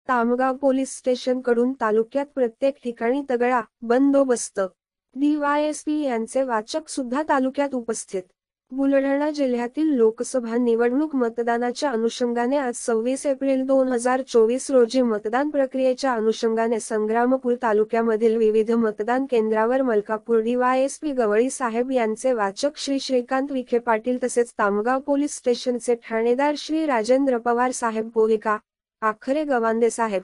Tamgaon police station कडून तालुक्यात प्रत्येक ठिकाणी तगडा बंदोबस्त। डीवायएसपी यांचे वाचक सुद्धा तालुक्यात उपस्थित। बुलढाणा जिल्ह्यातील लोकसभा निवडणूक मतदानाच्या अनुषंगाने आज 26 एप्रिल 2024 रोजी मतदान प्रक्रियेच्या अनुषंगाने संग्रामपूर तालुक्यामधील विविध मतदान केंद्रावर मलकापूर डीवायएसपी गवळी साहेब यांचे वाचक श्री श्रीकांत विखे पाटील तसेच तामगाव पोलीस स्टेशनचे ठाणेदार श्री राजेंद्र पवार साहेब पोलिका आखरे गवांदे साहेब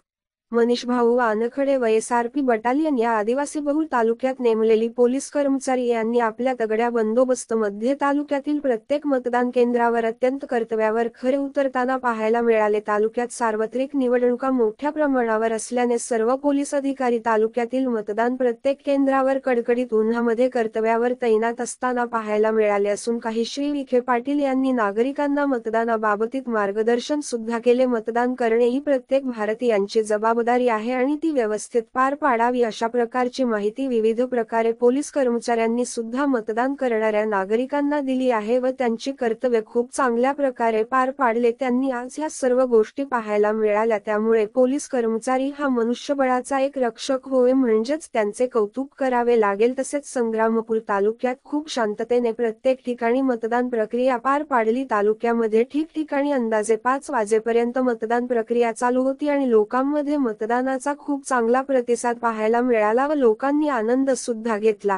मनीष भाऊ आनखडे वयसारपी बटालियन या आदिवासी बहुल तालुक्यात नेमलेली पोलीस कर्मचारी यांनी आपल्या तगड्या बंदोबस्त मध्ये तालुक्यातील प्रत्येक मतदान केंद्रावर अत्यंत कर्तव्यावर खरे उतरताना पाहायला मिळाले। तालुक्यात सार्वत्रिक निवडणुका मोठ्या प्रमाणावर असल्याने सर्व पोलीस अधिकारी तालुक्यातील मतदान प्रत्येक केंद्रावर कडकडीत उन्हामध्ये कर्तव्यावर तैनात असताना पाहायला मिळाले असून काही श्री विखे पाटील यांनी नागरिकांना मतदानाबाबतीत मार्गदर्शन सुद्धा केले। मतदान करणे ही प्रत्येक भारतीयांची जबाबदारी आहे आणि ती व्यवस्थित पार पाडावी अशा प्रकारची माहिती विविध प्रकारे पोलीस कर्मचाऱ्यांनी सुद्धा मतदान करणाऱ्या नागरिकांना दिली आहे व त्यांची कर्तव्य खूप चांगल्या प्रकारे पार पाडले। त्यांनी आज ह्या सर्व गोष्टी पाहायला मिळाल्या, त्यामुळे पोलीस कर्मचारी हा मनुष्यबळाचा एक रक्षक होय म्हणजेच त्यांचे कौतुक करावे लागेल। तसेच संग्रामपूर तालुक्यात खूप शांततेने प्रत्येक ठिकाणी मतदान प्रक्रिया पार पाडली। तालुक्यामध्ये ठिकठिकाणी अंदाजे 5 वाजेपर्यंत मतदान प्रक्रिया चालू होती आणि लोकांमध्ये मतदानाचा खूप चांगला प्रतिसाद पाहायला मिळाला व लोकांनी आनंद सुद्धा घेतला।